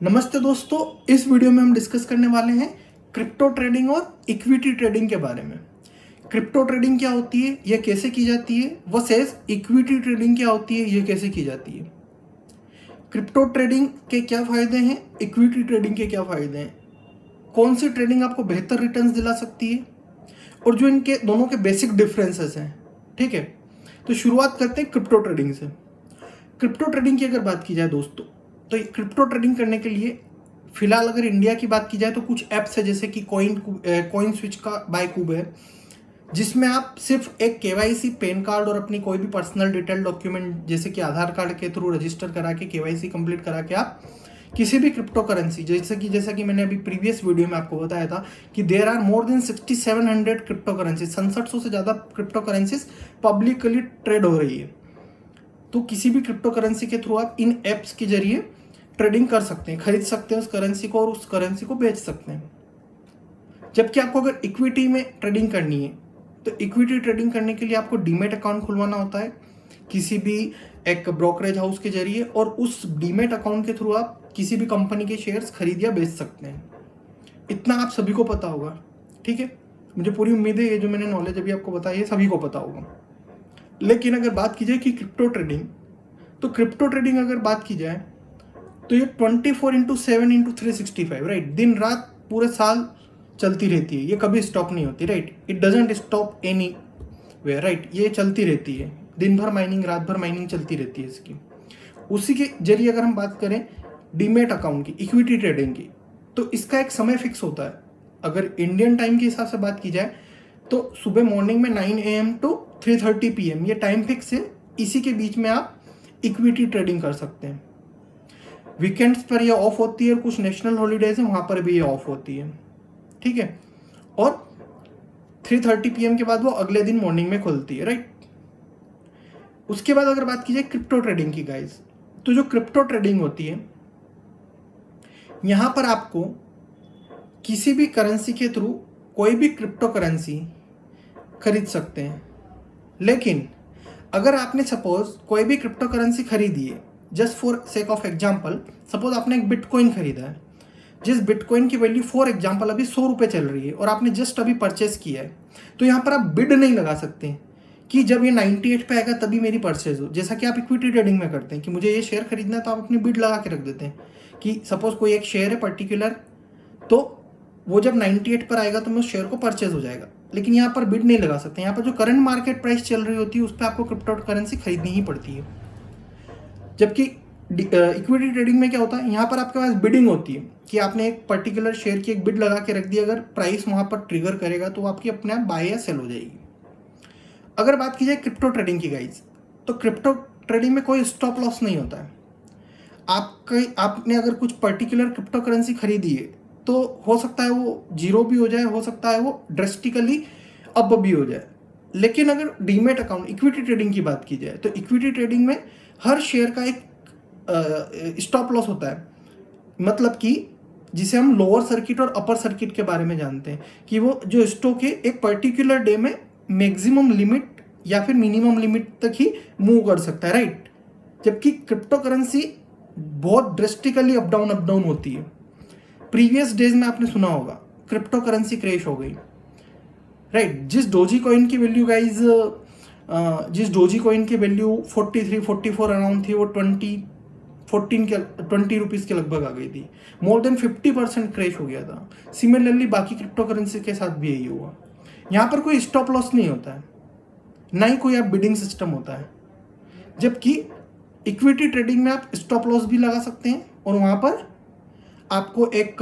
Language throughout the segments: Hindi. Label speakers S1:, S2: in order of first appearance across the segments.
S1: नमस्ते दोस्तों, इस वीडियो में हम डिस्कस करने वाले हैं क्रिप्टो ट्रेडिंग और इक्विटी ट्रेडिंग के बारे में। क्रिप्टो ट्रेडिंग क्या होती है, यह कैसे की जाती है, वर्सेस इक्विटी ट्रेडिंग क्या होती है, यह कैसे की जाती है। क्रिप्टो ट्रेडिंग के क्या फायदे हैं, इक्विटी ट्रेडिंग के क्या फायदे हैं, कौन सी ट्रेडिंग आपको बेहतर रिटर्न्स दिला सकती है और जो इनके दोनों के बेसिक डिफरेंसेस हैं। ठीक है, तो शुरुआत करते हैं क्रिप्टो ट्रेडिंग से। क्रिप्टो ट्रेडिंग की अगर बात की जाए दोस्तों, तो क्रिप्टो ट्रेडिंग करने के लिए फिलहाल अगर इंडिया की बात की जाए तो कुछ ऐप्स है जैसे कि कॉइन स्विच का बायकूब है, जिसमें आप सिर्फ एक केवाईसी पैन कार्ड और अपनी कोई भी पर्सनल डिटेल डॉक्यूमेंट जैसे कि आधार कार्ड के थ्रू रजिस्टर करा के केवाईसी कंप्लीट करा के आप किसी भी क्रिप्टो करेंसी जैसा कि मैंने अभी प्रीवियस वीडियो में आपको बताया था कि there are more than 6700 crypto currency, 6700 से ज़्यादा क्रिप्टो करेंसीज पब्लिकली ट्रेड हो रही है। तो किसी भी क्रिप्टो करेंसी के थ्रू आप इन एप्स के जरिए ट्रेडिंग कर सकते हैं, खरीद सकते हैं उस करेंसी को और उस करेंसी को बेच सकते हैं। जबकि आपको अगर इक्विटी में ट्रेडिंग करनी है तो इक्विटी ट्रेडिंग करने के लिए आपको डीमेट अकाउंट खुलवाना होता है किसी भी एक ब्रोकरेज हाउस के जरिए, और उस डीमेट अकाउंट के थ्रू आप किसी भी कंपनी के शेयर्स खरीद या बेच सकते हैं। इतना आप सभी को पता होगा। ठीक है, मुझे पूरी उम्मीद है ये जो मैंने नॉलेज अभी आपको बताई है सभी को पता होगा। लेकिन अगर बात की जाए कि क्रिप्टो ट्रेडिंग, तो क्रिप्टो ट्रेडिंग अगर बात की जाए तो ये 24/7/365 राइट, दिन रात पूरे साल चलती रहती है, ये कभी स्टॉप नहीं होती right. It doesn't stop any way right, ये चलती रहती है, दिन भर माइनिंग, रात भर माइनिंग चलती रहती है इसकी। उसी के जरिए अगर हम बात करें डीमेट अकाउंट की, इक्विटी ट्रेडिंग की, तो इसका एक समय फिक्स होता है। अगर इंडियन टाइम के हिसाब से बात की जाए तो सुबह मॉर्निंग में 9 AM to 3:30 PM ये टाइम फिक्स है। इसी के बीच में आप इक्विटी ट्रेडिंग कर सकते हैं। वीकेंड्स पर ये ऑफ होती है और कुछ नेशनल हॉलीडेज हैं वहाँ पर भी ये ऑफ होती है। ठीक है, और 3:30 PM के बाद वो अगले दिन मॉर्निंग में खुलती है राइट। उसके बाद अगर बात की जाए क्रिप्टो ट्रेडिंग की गाइज, तो जो क्रिप्टो ट्रेडिंग होती है यहाँ पर आपको किसी भी करेंसी के थ्रू कोई भी क्रिप्टो करेंसी खरीद सकते हैं। लेकिन अगर आपने सपोज कोई भी क्रिप्टो करेंसी खरीदी है, just for sake of example, suppose आपने एक बिटकॉइन खरीदा है, जिस बिटकॉइन की वैल्यू फॉर एग्जाम्पल अभी 100 रुपये चल रही है और आपने जस्ट अभी परचेस किया है, तो यहाँ पर आप बिड नहीं लगा सकते कि जब ये 98 पे आएगा तभी मेरी परचेज हो, जैसा कि आप इक्विटी ट्रेडिंग में करते हैं कि मुझे ये शेयर खरीदना है, तो आप अपनी बिड लगा के रख देते हैं कि सपोज कोई एक शेयर है पर्टिकुलर, तो वो जब 98 पर आएगा तो मैं उस शेयर को परचेज हो जाएगा। लेकिन यहाँ पर बिड नहीं लगा सकते, यहाँ पर जो करंट मार्केट प्राइस चल रही होती है उस पर आपको क्रिप्टो करेंसी खरीदनी ही पड़ती है। जबकि इक्विटी ट्रेडिंग में क्या होता है, यहाँ पर आपके पास बिडिंग होती है कि आपने एक पर्टिकुलर शेयर की एक बिड लगा के रख दी, अगर प्राइस वहाँ पर ट्रिगर करेगा तो आपकी अपने आप बाय या सेल हो जाएगी। अगर बात की जाए क्रिप्टो ट्रेडिंग की गाइज, तो क्रिप्टो ट्रेडिंग में कोई स्टॉप लॉस नहीं होता है। आपने अगर कुछ पर्टिकुलर क्रिप्टो करेंसी खरीदी है तो हो सकता है वो जीरो भी हो जाए, हो सकता है वो ड्रेस्टिकली अप भी हो जाए। लेकिन अगर डीमेट अकाउंट इक्विटी ट्रेडिंग की बात की जाए तो इक्विटी ट्रेडिंग में हर शेयर का एक स्टॉप लॉस होता है, मतलब कि जिसे हम लोअर सर्किट और अपर सर्किट के बारे में जानते हैं कि वो जो स्टॉक है एक पर्टिकुलर डे में मैक्सिमम लिमिट या फिर मिनिमम लिमिट तक ही मूव कर सकता है राइट। जबकि क्रिप्टो करेंसी बहुत ड्रेस्टिकली अप डाउन होती है। प्रीवियस डेज में आपने सुना होगा क्रिप्टो करेंसी क्रैश हो गई राइट। जिस डोजी कॉइन की वैल्यू गाइज जिस डोजी कॉइन की वैल्यू 43-44 अराउंड थी, वो 20 रुपीज़ के लगभग आ गई थी। मोर देन 50% क्रैश हो गया था। सिमिलरली बाकी क्रिप्टो करेंसी के साथ भी यही हुआ। यहाँ पर कोई स्टॉप लॉस नहीं होता है, ना ही कोई आप बिडिंग सिस्टम होता है। जबकि इक्विटी ट्रेडिंग में आप स्टॉप लॉस भी लगा सकते हैं और वहाँ पर आपको एक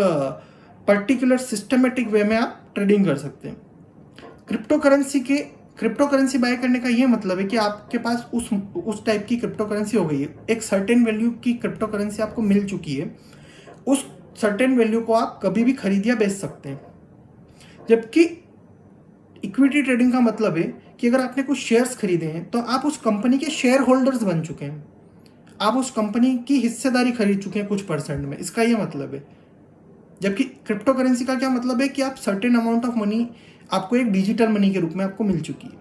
S1: पर्टिकुलर सिस्टमेटिक वे में आप ट्रेडिंग कर सकते हैं। क्रिप्टो करेंसी बाय करने का ये मतलब है कि आपके पास उस टाइप की क्रिप्टो करेंसी हो गई है, एक सर्टेन वैल्यू की क्रिप्टो करेंसी आपको मिल चुकी है, उस सर्टेन वैल्यू को आप कभी भी खरीद या बेच सकते हैं। जबकि इक्विटी ट्रेडिंग का मतलब है कि अगर आपने कुछ शेयर्स खरीदे हैं तो आप उस कंपनी के शेयर होल्डर्स बन चुके हैं, आप उस कंपनी की हिस्सेदारी खरीद चुके हैं कुछ परसेंट में, इसका ये मतलब है। जबकि क्रिप्टो करेंसी का क्या मतलब है कि आप सर्टेन अमाउंट ऑफ मनी आपको एक डिजिटल मनी के रूप में आपको मिल चुकी है।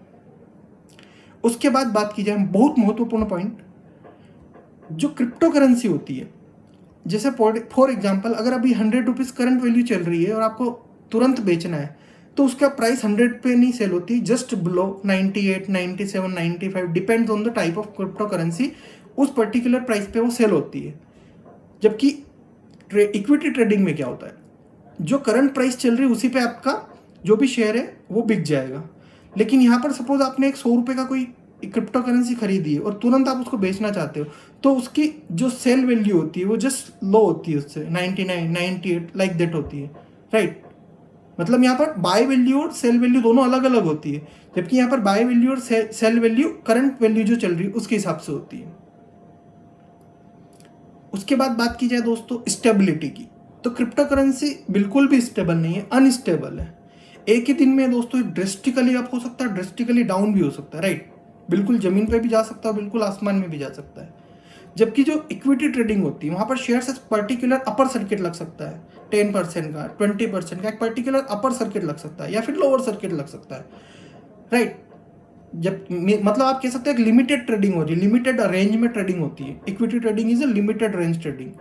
S1: उसके बाद बात की जाए बहुत महत्वपूर्ण पॉइंट, जो क्रिप्टो करेंसी होती है जैसे फॉर एग्जाम्पल अगर अभी 100 रुपीज़ करंट वैल्यू चल रही है और आपको तुरंत बेचना है तो उसका प्राइस 100 पे नहीं सेल होती, just below 98, 97, 95 depends on the type of crypto currency, उस पर्टिकुलर प्राइस पे वो सेल होती है। जबकि इक्विटी ट्रेडिंग में क्या होता है, जो करंट प्राइस चल रही है उसी पे आपका जो भी शेयर है वो बिक जाएगा। लेकिन यहाँ पर सपोज आपने एक 100 रुपये का कोई क्रिप्टो करेंसी खरीदी है और तुरंत आप उसको बेचना चाहते हो, तो उसकी जो सेल वैल्यू होती है वो जस्ट लो होती है, उससे 99, 98 लाइक दैट होती है, राइट। मतलब यहाँ पर बाय वैल्यू और सेल वैल्यू दोनों अलग अलग होती है, जबकि यहाँ पर बाय वैल्यू और सेल वैल्यू करंट वैल्यू जो चल रही है उसके हिसाब से होती है। उसके बाद बात की जाए दोस्तों स्टेबिलिटी की, तो क्रिप्टो करेंसी बिल्कुल भी स्टेबल नहीं है, अनस्टेबल है। एक ही दिन में दोस्तों ड्रेस्टिकली अप हो सकता है, ड्रेस्टिकली डाउन भी हो सकता है, राइट। बिल्कुल जमीन पे भी जा सकता है, बिल्कुल आसमान में भी जा सकता है। जबकि जो इक्विटी ट्रेडिंग होती है वहाँ पर शेयर से पर्टिकुलर अपर सर्किट लग सकता है, 10% का, 20% का एक पर्टिकुलर अपर सर्किट लग सकता है या फिर लोअर सर्किट लग सकता है, राइट। जब मतलब आप कह सकते हैं लिमिटेड ट्रेडिंग हो रही है, लिमिटेड रेंज में ट्रेडिंग होती है। Equity trading is a limited range trading,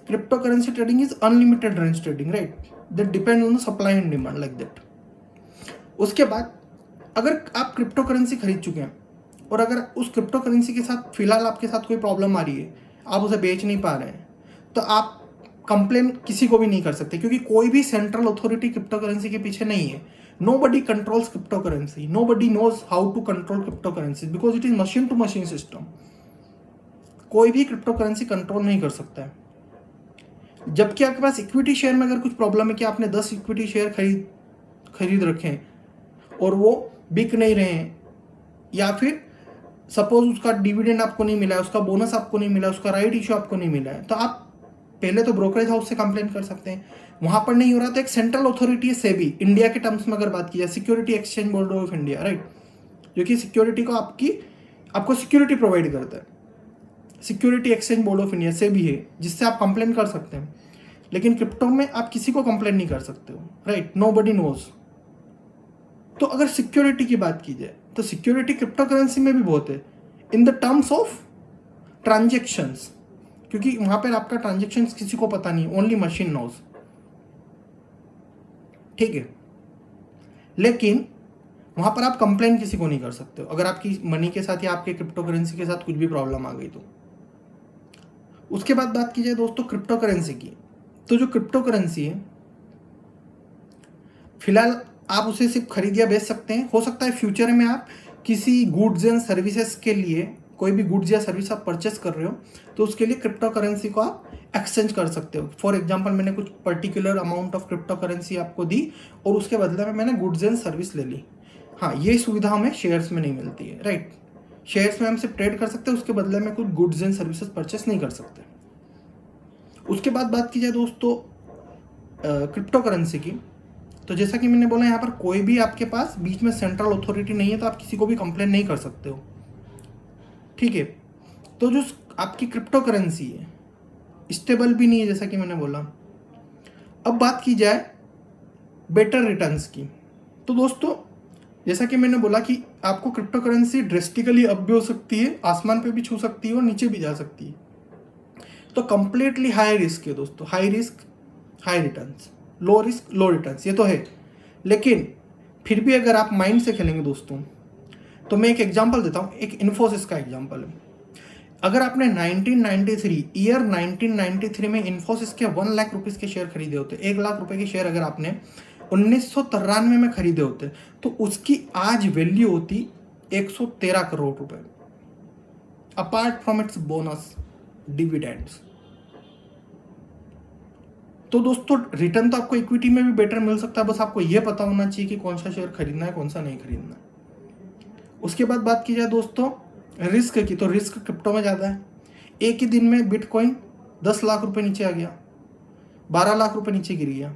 S1: crypto currency trading is unlimited range trading, right. That depend on the supply and demand like that. उसके बाद अगर आप क्रिप्टो करेंसी खरीद चुके हैं और अगर उस क्रिप्टो करेंसी के साथ फिलहाल आपके साथ कोई प्रॉब्लम आ रही है, आप उसे बेच नहीं पा रहे हैं, तो आप कंप्लेन किसी को भी नहीं कर सकते, क्योंकि कोई भी सेंट्रल अथॉरिटी क्रिप्टो करेंसी के पीछे नहीं है। Nobody controls cryptocurrency. Nobody knows how to control cryptocurrency because it is machine to machine system. कोई भी क्रिप्टो करेंसी कंट्रोल नहीं कर सकता है। जबकि आपके पास इक्विटी शेयर में अगर कुछ प्रॉब्लम है कि आपने 10 इक्विटी शेयर खरीद रखे हैं और वो बिक नहीं रहे हैं, या फिर सपोज उसका डिविडेंड आपको नहीं मिला है, उसका बोनस आपको नहीं मिला है, उसका राइट इश्यू आपको नहीं मिला है, तो आप पहले तो ब्रोकरेज हाउस से कंप्लेन कर सकते हैं। वहां पर नहीं हो रहा तो एक सेंट्रल अथॉरिटी है सेबी, इंडिया के टर्म्स में अगर बात की जाए security exchange board of India, right, जो कि सिक्योरिटी को आपको सिक्योरिटी प्रोवाइड करता है। Security exchange board of India SEBI है, जिससे आप कंप्लेन कर सकते हैं। लेकिन क्रिप्टो में आप किसी को कंप्लेन नहीं कर सकते हो, राइट, नोबडी नोज। तो अगर सिक्योरिटी की बात की जाए तो सिक्योरिटी क्रिप्टो करेंसी में भी बहुत है, in the terms of transactions, क्योंकि वहां पर आपका ट्रांजेक्शन्स किसी को पता नहीं, ओनली मशीन नोज, ठीक है। लेकिन वहां पर आप कंप्लेन किसी को नहीं कर सकते हो अगर आपकी मनी के साथ या आपके क्रिप्टो करेंसी के साथ कुछ भी प्रॉब्लम आ गई तो। उसके बाद बात की जाए दोस्तों क्रिप्टो करेंसी की, तो जो क्रिप्टो करेंसी है फिलहाल आप उसे सिर्फ खरीद या बेच सकते हैं। हो सकता है फ्यूचर में आप किसी गुड्स एंड सर्विसेज के लिए कोई भी गुड्स या सर्विस आप परचेस कर रहे हो तो उसके लिए क्रिप्टो करेंसी को आप एक्सचेंज कर सकते हो। फॉर एग्जांपल मैंने कुछ particular amount of crypto currency आपको दी और उसके बदले में मैंने गुड्स एंड सर्विस ले ली। हाँ, ये सुविधा हमें शेयर्स में नहीं मिलती है, राइट। शेयर्स में हम सिर्फ ट्रेड कर सकते हैं, उसके बदले में कुछ गुड्स एंड सर्विसेज परचेस नहीं कर सकते। उसके बाद बात की जाए दोस्तों क्रिप्टो करेंसी की, तो जैसा कि मैंने बोला यहाँ पर कोई भी आपके पास बीच में सेंट्रल अथॉरिटी नहीं है, तो आप किसी को भी कंप्लेन नहीं कर सकते हो, ठीक है। तो जो आपकी क्रिप्टो करेंसी है स्टेबल भी नहीं है, जैसा कि मैंने बोला। अब बात की जाए बेटर रिटर्न्स की, तो दोस्तों जैसा कि मैंने बोला कि आपको क्रिप्टो करेंसी ड्रेस्टिकली अप भी हो सकती है, आसमान पे भी छू सकती है और नीचे भी जा सकती है। तो कंप्लीटली हाई रिस्क है दोस्तों, high risk high returns, low risk low returns, ये तो है। लेकिन फिर भी अगर आप माइंड से खेलेंगे दोस्तों, तो मैं एक एग्जांपल देता हूँ, एक इन्फोसिस का एग्जांपल है। अगर आपने 1993 में इन्फोसिस के 1 लाख रुपीज़ के शेयर खरीदे होते, 1 लाख रुपए के शेयर अगर आपने 1993 में खरीदे होते, तो उसकी आज वैल्यू होती 113 करोड़ रुपए, apart from its bonus dividends. तो दोस्तों रिटर्न तो आपको इक्विटी में भी बेटर मिल सकता है, बस आपको यह पता होना चाहिए कि कौन सा शेयर खरीदना है कौन सा नहीं खरीदना है। उसके बाद बात की जाए दोस्तों रिस्क की, तो रिस्क क्रिप्टो में ज़्यादा है। एक ही दिन में बिटकॉइन 10 लाख रुपए नीचे आ गया, 12 लाख रुपए नीचे गिर गया।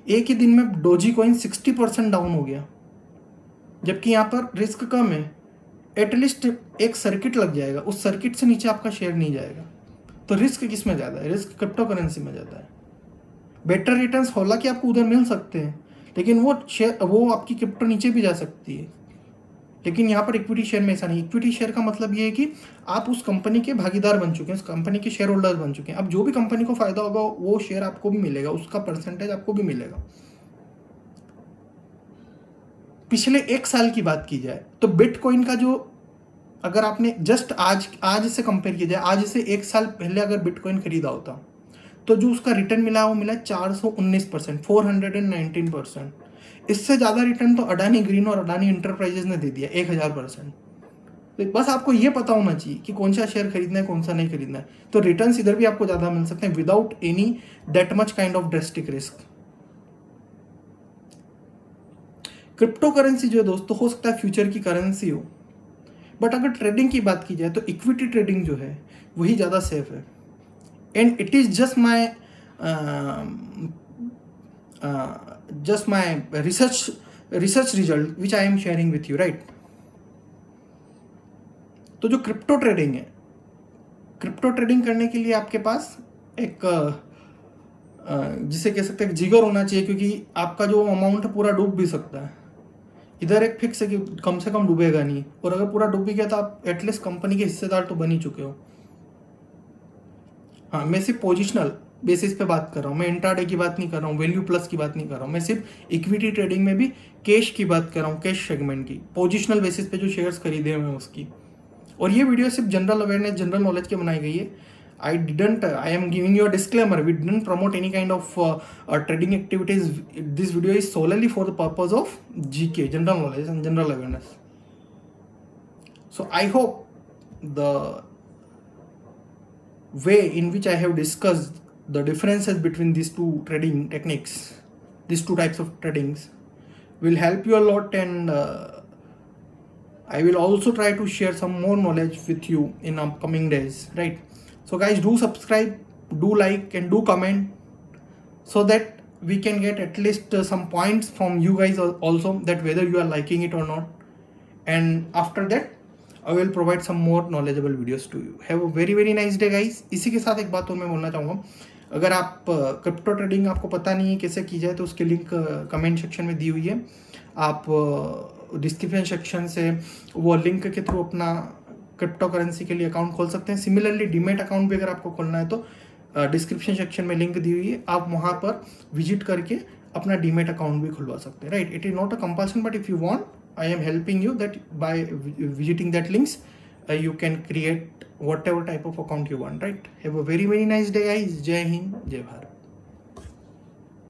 S1: एक ही दिन में डोजी कॉइन 60% डाउन हो गया, जबकि यहाँ पर रिस्क कम है। एटलीस्ट एक सर्किट लग जाएगा, उस सर्किट से नीचे आपका शेयर नहीं जाएगा। तो रिस्क किस में ज़्यादा है? रिस्क क्रिप्टो करेंसी में ज़्यादा है। बेटर रिटर्न्स हालांकि आपको उधर मिल सकते हैं, लेकिन वो आपकी क्रिप्टो नीचे भी जा सकती है। लेकिन यहाँ पर इक्विटी शेयर में ऐसा नहीं। इक्विटी शेयर का मतलब ये है कि आप उस कंपनी के भागीदार बन चुके हैं, उस कंपनी के शेयर होल्डर बन चुके हैं। अब जो भी कंपनी को फायदा होगा वो शेयर आपको भी मिलेगा, उसका परसेंटेज आपको भी मिलेगा। पिछले 1 साल की बात की जाए तो बिटकॉइन का जो, अगर आपने जस्ट आज से कंपेयर किया जाए, आज से 1 साल पहले अगर बिटकॉइन खरीदा होता तो जो उसका रिटर्न मिला वो मिला 419%, 419%। इससे ज़्यादा रिटर्न तो अडानी ग्रीन और अडानी इंटरप्राइजेज ने दे दिया, 1000%। तो बस आपको ये पता होना चाहिए कि कौन सा शेयर खरीदना है, कौन सा नहीं खरीदना है। तो रिटर्न्स इधर भी आपको ज़्यादा मिल सकते हैं without any that much kind of drastic risk. Crypto currency जो है दोस्तों, हो सकता है फ्यूचर की करेंसी हो, बट अगर ट्रेडिंग की बात की जाए तो इक्विटी ट्रेडिंग जो है वही ज़्यादा सेफ है। And it is just my research result which I am sharing with you, right. तो जो क्रिप्टो ट्रेडिंग है, क्रिप्टो ट्रेडिंग करने के लिए आपके पास एक जिसे कह सकते हैं जिगर होना चाहिए, क्योंकि आपका जो अमाउंट है पूरा डूब भी सकता है। इधर एक फिक्स है कि कम से कम डूबेगा नहीं, और अगर पूरा डूब भी गया तो आप एटलीस्ट कंपनी के हिस्सेदार तो बन ही चुके हो। हाँ, मैं सिर्फ पोजिशनल बेसिस पे बात कर रहा हूँ, मैं इंट्राडे की बात नहीं कर रहा हूँ, वैल्यू प्लस की बात नहीं कर रहा हूँ, मैं सिर्फ इक्विटी ट्रेडिंग में भी कैश की बात कर रहा हूँ, कैश सेगमेंट की, पोजिशनल बेसिस पे जो शेयर्स खरीदे हुए हैं उसकी। और ये वीडियो सिर्फ जनरल अवेयरनेस, जनरल नॉलेज के बनाई गई है। I am giving you a disclaimer. We didn't promote any kind of trading activities. This video is solely for the purpose of GK, general knowledge and general awareness. So I hope the way in which I have discussed the differences between these two trading techniques, these two types of tradings, will help you a lot, and I will also try to share some more knowledge with you in upcoming days, right? So guys, do subscribe, do like, and do comment, so that we can get at least some points from you guys also, that whether you are liking it or not. And after that I will provide some more knowledgeable videos to you. Have a very nice day guys. इसी के साथ एक बात और मैं बोलना चाहूँगा, अगर आप क्रिप्टो ट्रेडिंग आपको पता नहीं है कैसे की जाए तो उसकी लिंक कमेंट सेक्शन में दी हुई है। आप डिस्क्रिप्शन सेक्शन से वो लिंक के थ्रू अपना क्रिप्टो करेंसी के लिए अकाउंट खोल सकते हैं। सिमिलरली डीमेट अकाउंट भी अगर आपको खोलना है तो डिस्क्रिप्शन सेक्शन में लिंक दी हुई है, आप वहाँ पर विजिट करके अपना डीमेट अकाउंट भी खुलवा सकते हैं, right. It is not a compulsion, but if you want, I am helping you that by visiting that links you can create whatever type of account you want, right? Have a very nice day guys. Jai Hind, Jai Bharat.